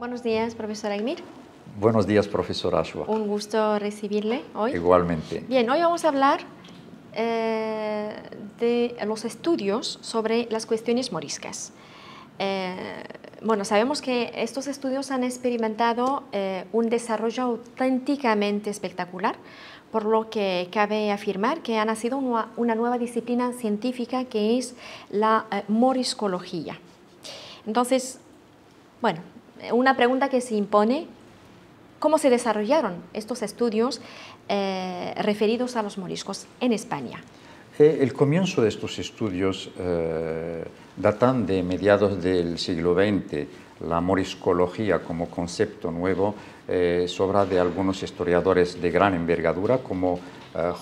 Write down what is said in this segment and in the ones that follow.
Buenos días, profesor Aymir. Buenos días, profesor Ashwa. Un gusto recibirle hoy. Igualmente. Bien, hoy vamos a hablar de los estudios sobre las cuestiones moriscas. Bueno, sabemos que estos estudios han experimentado un desarrollo auténticamente espectacular, por lo que cabe afirmar que ha nacido una nueva disciplina científica que es la moriscología. Entonces, bueno, una pregunta que se impone: ¿cómo se desarrollaron estos estudios referidos a los moriscos en España? El comienzo de estos estudios datan de mediados del siglo XX. La moriscología como concepto nuevo es obra de algunos historiadores de gran envergadura, como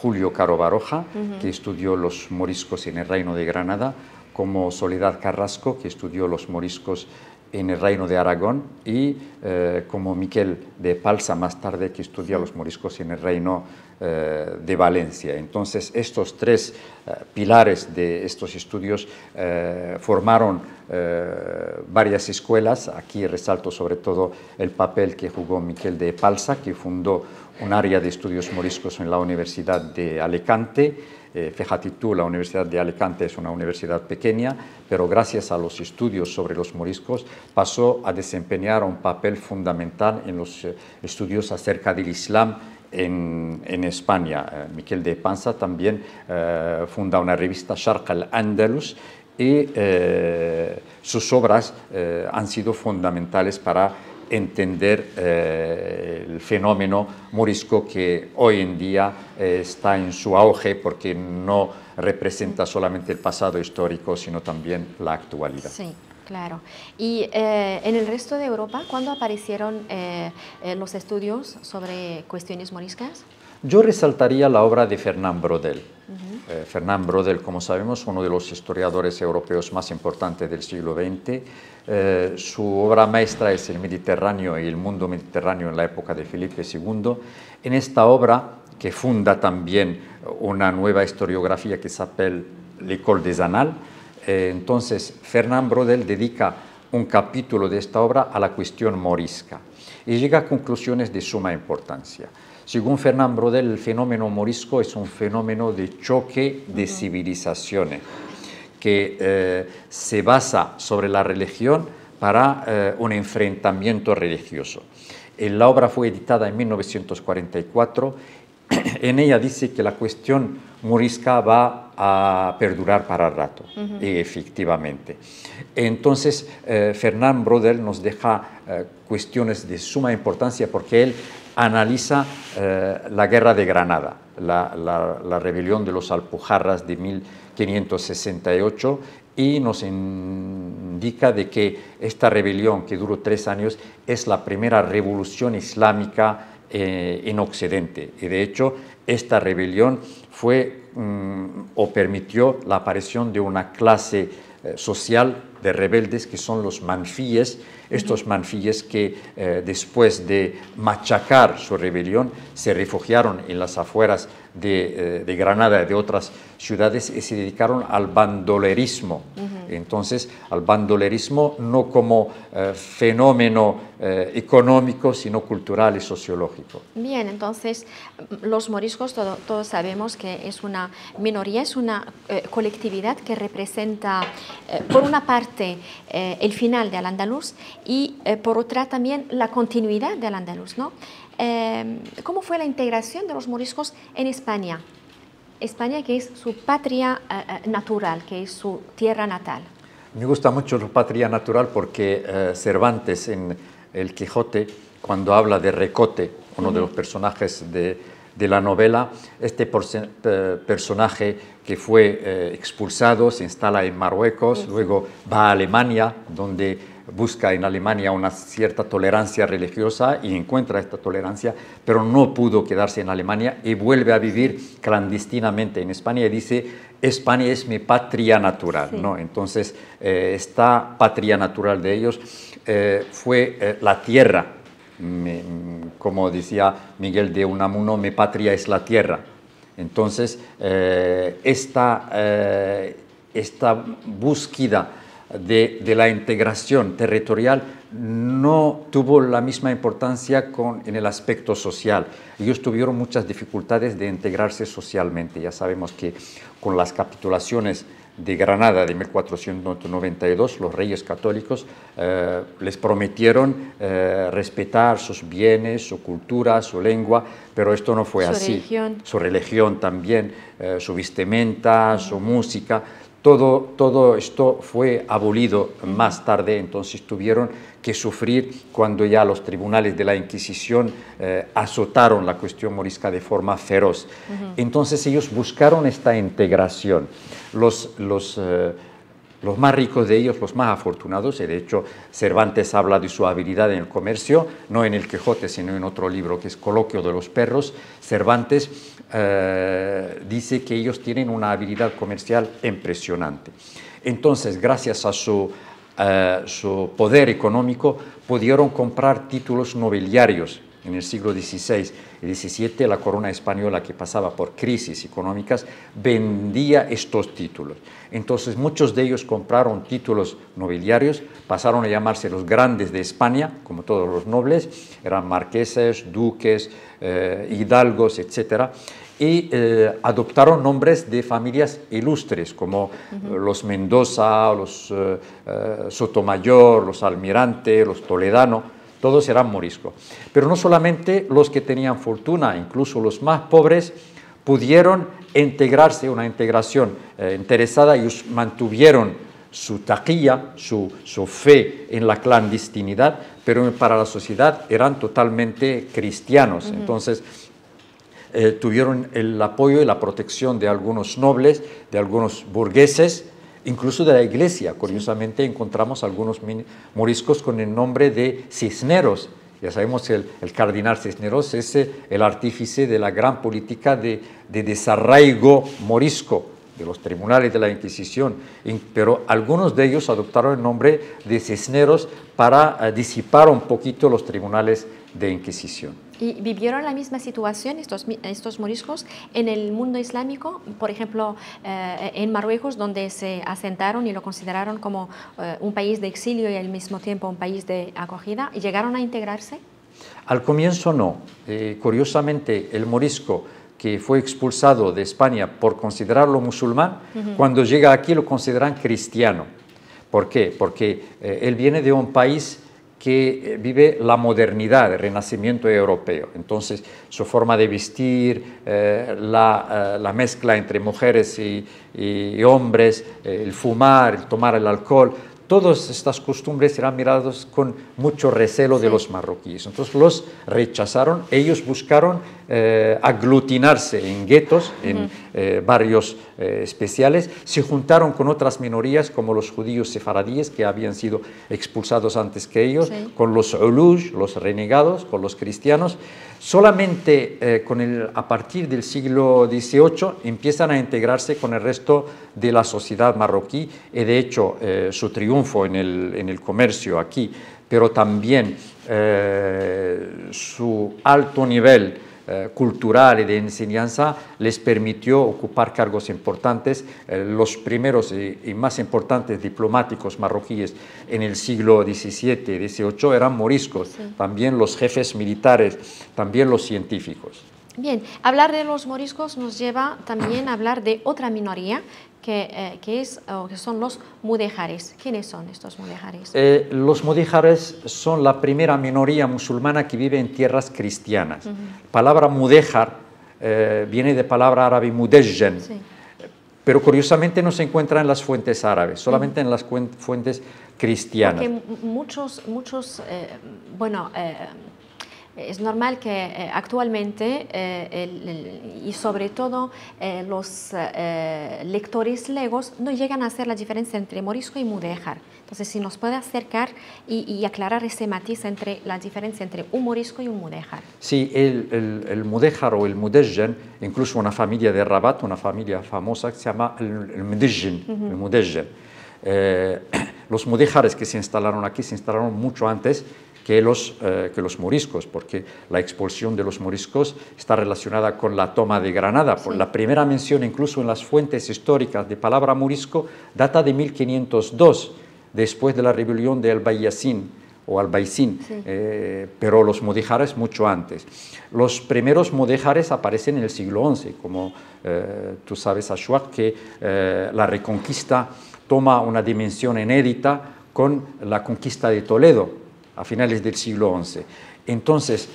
Julio Caro Baroja, que estudió los moriscos en el Reino de Granada, como Soledad Carrasco, que estudió los moriscos en el Reino de Aragón, y como Miquel de Palsa, más tarde, que estudia los moriscos en el Reino de Valencia. Entonces, estos tres pilares de estos estudios formaron varias escuelas. Aquí resalto sobre todo el papel que jugó Miquel de Palsa, que fundó un área de estudios moriscos en la Universidad de Alicante. Fíjate tú, la Universidad de Alicante es una universidad pequeña, pero gracias a los estudios sobre los moriscos pasó a desempeñar un papel fundamental en los estudios acerca del Islam en España. Miquel de Palsa también funda una revista, Sharq al-Andalus, y sus obras han sido fundamentales para entender el fenómeno morisco, que hoy en día está en su auge, porque no representa solamente el pasado histórico, sino también la actualidad. Sí, claro. Y en el resto de Europa, ¿cuándo aparecieron los estudios sobre cuestiones moriscas? Yo resaltaría la obra de Fernand Braudel. Fernand Braudel, como sabemos, uno de los historiadores europeos más importantes del siglo XX. Su obra maestra es El Mediterráneo y el mundo mediterráneo en la época de Felipe II. En esta obra, que funda también una nueva historiografía que se llama L'École des Annales, entonces Fernand Braudel dedica un capítulo de esta obra a la cuestión morisca y llega a conclusiones de suma importancia. Según Fernand Braudel, el fenómeno morisco es un fenómeno de choque de civilizaciones que se basa sobre la religión para un enfrentamiento religioso. La obra fue editada en 1944. En ella dice que la cuestión morisca va a perdurar para rato, y efectivamente. Entonces, Fernand Braudel nos deja cuestiones de suma importancia, porque él analiza la guerra de Granada, la rebelión de los Alpujarras de 1568, y nos indica de que esta rebelión, que duró 3 años, es la primera revolución islámica en Occidente. Y de hecho, esta rebelión fue o permitió la aparición de una clase social de rebeldes, que son los manfíes. Estos manfíes que después de machacar su rebelión se refugiaron en las afueras de Granada y de otras ciudades y se dedicaron al bandolerismo. Entonces, al bandolerismo no como fenómeno económico, sino cultural y sociológico. Bien, entonces los moriscos todos sabemos que es una minoría, es una colectividad que representa por una parte el final de Al-Ándalus y por otra también la continuidad de Al-Ándalus, ¿no? ¿Cómo fue la integración de los moriscos en España? España, que es su patria natural, que es su tierra natal. Me gusta mucho la patria natural porque Cervantes, en El Quijote, cuando habla de Recote, uno de los personajes de la novela, este personaje que fue expulsado, se instala en Marruecos, luego va a Alemania, donde busca en Alemania una cierta tolerancia religiosa y encuentra esta tolerancia, pero no pudo quedarse en Alemania y vuelve a vivir clandestinamente en España y dice: España es mi patria natural, ¿no? Entonces, esta patria natural de ellos fue la tierra. Como decía Miguel de Unamuno, mi patria es la tierra. Entonces, esta búsqueda de la integración territorial no tuvo la misma importancia en el aspecto social. Ellos tuvieron muchas dificultades de integrarse socialmente. Ya sabemos que con las capitulaciones de Granada de 1492, los reyes católicos les prometieron respetar sus bienes, su cultura, su lengua, pero esto no fue así. Su religión también, su vestimenta, su música. Todo esto fue abolido más tarde, entonces tuvieron que sufrir cuando ya los tribunales de la Inquisición azotaron la cuestión morisca de forma feroz. Entonces ellos buscaron esta integración. Los más ricos de ellos, los más afortunados, y de hecho Cervantes habla de su habilidad en el comercio, no en el Quijote, sino en otro libro que es Coloquio de los Perros. Cervantes dice que ellos tienen una habilidad comercial impresionante. Entonces, gracias a su poder económico, pudieron comprar títulos nobiliarios. En el siglo XVI y XVII, la corona española, que pasaba por crisis económicas, vendía estos títulos. Entonces, muchos de ellos compraron títulos nobiliarios, pasaron a llamarse los grandes de España, como todos los nobles, eran marqueses, duques, hidalgos, etc. Y adoptaron nombres de familias ilustres, como los Mendoza, los Sotomayor, los Almirante, los Toledano. Todos eran moriscos. Pero no solamente los que tenían fortuna, incluso los más pobres, pudieron integrarse, una integración interesada. Ellos mantuvieron su taquilla, su fe en la clandestinidad, pero para la sociedad eran totalmente cristianos. Entonces, tuvieron el apoyo y la protección de algunos nobles, de algunos burgueses, incluso de la iglesia. Curiosamente encontramos algunos moriscos con el nombre de Cisneros. Ya sabemos que el cardenal Cisneros es el artífice de la gran política de desarraigo morisco de los tribunales de la Inquisición, pero algunos de ellos adoptaron el nombre de Cisneros para disipar un poquito los tribunales de Inquisición. ¿Y vivieron la misma situación estos moriscos en el mundo islámico? Por ejemplo, en Marruecos, donde se asentaron y lo consideraron como un país de exilio y al mismo tiempo un país de acogida, ¿llegaron a integrarse? Al comienzo no. Curiosamente, el morisco que fue expulsado de España por considerarlo musulmán, cuando llega aquí lo consideran cristiano. ¿Por qué? Porque él viene de un país que vive la modernidad, el renacimiento europeo. Entonces, su forma de vestir, la mezcla entre mujeres y hombres, el fumar, el tomar el alcohol, todas estas costumbres eran miradas con mucho recelo de los marroquíes. Entonces los rechazaron, ellos buscaron aglutinarse en guetos, en barrios especiales, se juntaron con otras minorías como los judíos sefaradíes que habían sido expulsados antes que ellos, con los uluj, los renegados, con los cristianos. Solamente a partir del siglo XVIII empiezan a integrarse con el resto de la sociedad marroquí y de hecho su triunfo en el comercio aquí, pero también su alto nivel cultural y de enseñanza les permitió ocupar cargos importantes. Los primeros y más importantes diplomáticos marroquíes en el siglo XVII y XVIII eran moriscos, también los jefes militares, también los científicos. Bien, hablar de los moriscos nos lleva también a hablar de otra minoría que son los mudéjares. ¿Quiénes son estos mudéjares? Los mudéjares son la primera minoría musulmana que vive en tierras cristianas. La palabra mudéjar viene de palabra árabe mudejjen, pero curiosamente no se encuentra en las fuentes árabes, solamente en las fuentes cristianas. Porque es normal que actualmente y sobre todo los lectores legos no llegan a hacer la diferencia entre morisco y mudéjar. Entonces, si nos puede acercar y aclarar ese matiz entre la diferencia entre un morisco y un mudéjar. Sí, el mudéjar o el mudejjen, incluso una familia de Rabat, una familia famosa que se llama el mudejjen. Los mudéjares que se instalaron aquí se instalaron mucho antes que los moriscos, porque la expulsión de los moriscos está relacionada con la toma de Granada. Por la primera mención, incluso en las fuentes históricas, de palabra morisco, data de 1502. después de la rebelión de Albayazín o Albaicín, Sí. pero los mudéjares mucho antes. Los primeros mudéjares aparecen en el siglo XI, como tú sabes, Ashwaq, que la Reconquista toma una dimensión inédita con la conquista de Toledo a finales del siglo XI. Entonces,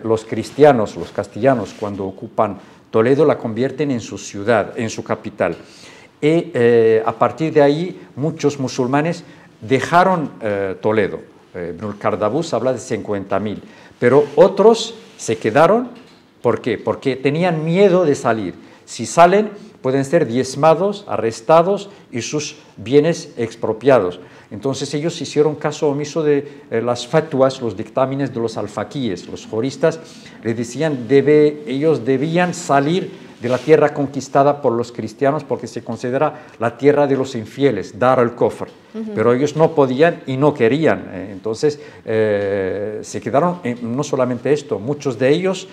los cristianos, los castellanos, cuando ocupan Toledo, la convierten en su ciudad, en su capital. Y a partir de ahí, muchos musulmanes dejaron Toledo. Ibn al-Kardabus habla de 50.000, pero otros se quedaron. ¿Por qué? Porque tenían miedo de salir. Si salen, pueden ser diezmados, arrestados y sus bienes expropiados. Entonces ellos hicieron caso omiso de las fatwas, los dictámenes de los alfaquíes. Los juristas les decían ellos debían salir de la tierra conquistada por los cristianos porque se considera la tierra de los infieles, Dar al-Kufr. Pero ellos no podían y no querían. Entonces se quedaron, no solamente esto, muchos de ellos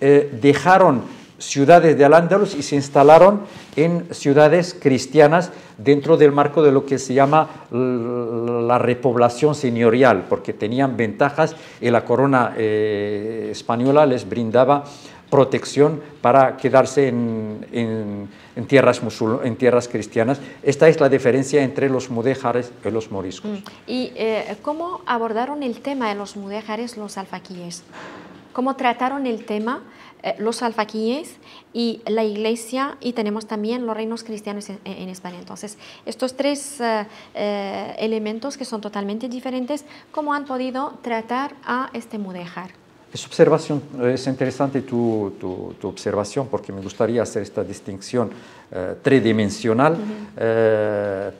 dejaron ciudades de Al-Ándalus y se instalaron en ciudades cristianas dentro del marco de lo que se llama la repoblación señorial, porque tenían ventajas y la corona española les brindaba protección para quedarse en tierras cristianas. Esta es la diferencia entre los mudéjares y los moriscos. ¿Y cómo abordaron el tema de los mudéjares los alfaquíes? ¿Cómo trataron el tema los alfaquíes y la Iglesia, y tenemos también los reinos cristianos en España? Entonces, estos tres elementos que son totalmente diferentes, ¿cómo han podido tratar a este mudéjar? Es interesante tu observación, porque me gustaría hacer esta distinción tridimensional.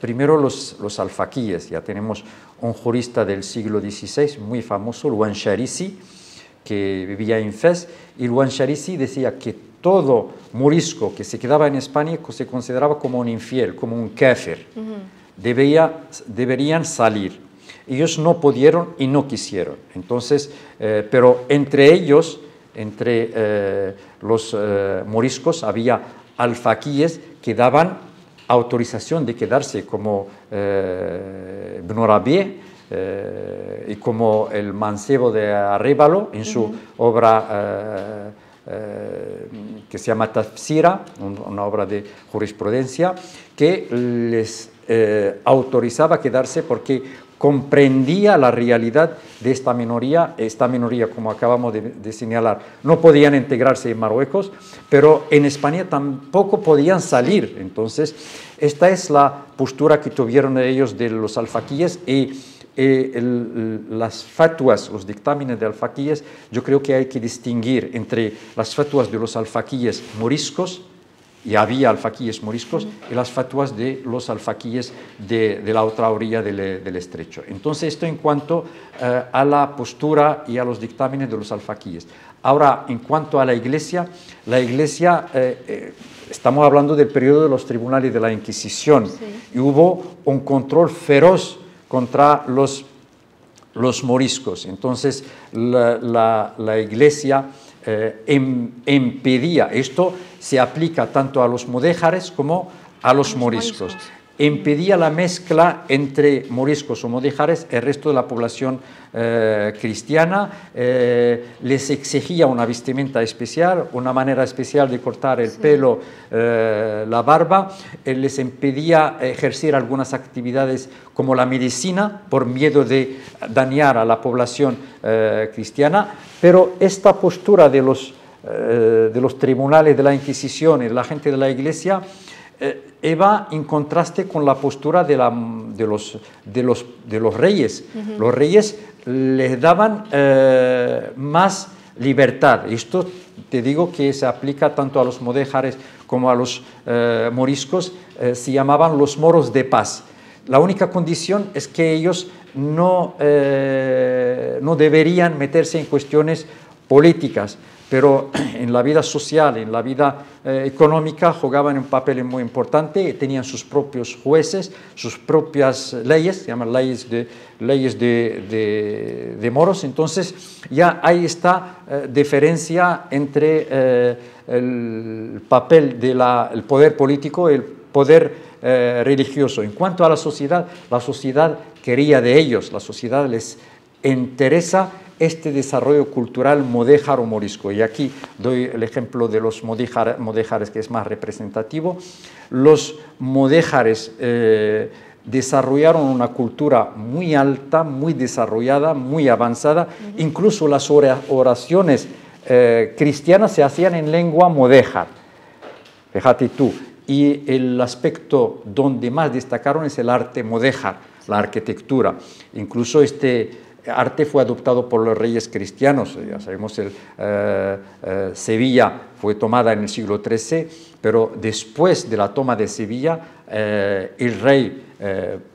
Primero los alfaquíes. Ya tenemos un jurista del siglo XVI muy famoso, Al-Wansharisi, que vivía en Fez, y Al-Wansharisi decía que todo morisco que se quedaba en España se consideraba como un infiel, como un kafir. Deberían salir. Ellos no pudieron y no quisieron. Entonces, pero entre ellos, entre los moriscos, había alfaquíes que daban autorización de quedarse, como Ibn Rabi' y como el mancebo de Arévalo en su obra que se llama Tafsira, una obra de jurisprudencia, que les autorizaba a quedarse porque comprendía la realidad de esta minoría, como acabamos de señalar. No podían integrarse en Marruecos, pero en España tampoco podían salir. Entonces, esta es la postura que tuvieron ellos de los alfaquíes, y las fatwas, los dictámenes de alfaquíes, yo creo que hay que distinguir entre las fatwas de los alfaquíes moriscos, y había alfaquíes moriscos, y las fatwas de los alfaquíes de la otra orilla del estrecho. Entonces, esto en cuanto a la postura y a los dictámenes de los alfaquíes. Ahora, en cuanto a la Iglesia, estamos hablando del periodo de los tribunales de la Inquisición, y hubo un control feroz contra los moriscos. Entonces, la Iglesia impedía, esto se aplica tanto a los mudéjares como a los moriscos, impedía la mezcla entre moriscos o mudéjares y el resto de la población cristiana, les exigía una vestimenta especial, una manera especial de cortar el pelo, la barba, les impedía ejercer algunas actividades como la medicina por miedo de dañar a la población cristiana, pero esta postura de los tribunales de la Inquisición y de la gente de la Iglesia iba en contraste con la postura de los reyes. Los reyes les daban más libertad. Esto te digo que se aplica tanto a los mudéjares como a los moriscos. Se llamaban los moros de paz. La única condición es que ellos no deberían meterse en cuestiones políticas, pero en la vida social, en la vida económica jugaban un papel muy importante, tenían sus propios jueces, sus propias leyes, se llaman leyes de moros. Entonces ya hay esta diferencia entre el papel del poder político y el poder religioso. En cuanto a la sociedad quería de ellos, la sociedad les interesa este desarrollo cultural mudéjar o morisco. Y aquí doy el ejemplo de los mudéjares, que es más representativo. Los mudéjares desarrollaron una cultura muy alta, muy desarrollada, muy avanzada. Incluso las oraciones cristianas se hacían en lengua mudéjar. Fíjate tú. Y el aspecto donde más destacaron es el arte mudéjar, la arquitectura. Incluso este arte fue adoptado por los reyes cristianos. Ya sabemos, Sevilla fue tomada en el siglo XIII, pero después de la toma de Sevilla, el rey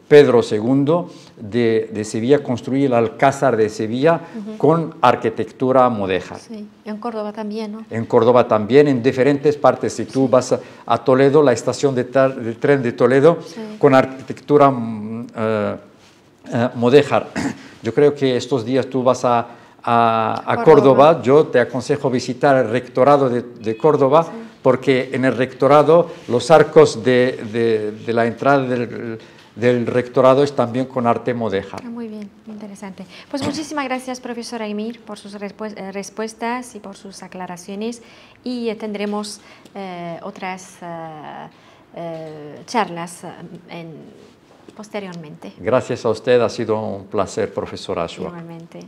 Pedro II de Sevilla construyó el Alcázar de Sevilla con arquitectura mudéjar. Sí, en Córdoba también, ¿no? En Córdoba también, en diferentes partes. Si tú vas a Toledo, la estación de tren de Toledo, con arquitectura mudéjar. Yo creo que estos días tú vas a Córdoba. Yo te aconsejo visitar el rectorado de Córdoba, porque en el rectorado los arcos de la entrada del rectorado es también con arte mudéjar. Muy bien, interesante. Pues muchísimas gracias, profesor Aimir, por sus respuestas y por sus aclaraciones, y tendremos otras charlas posteriormente. Gracias a usted, ha sido un placer, profesor Ashwa. Igualmente.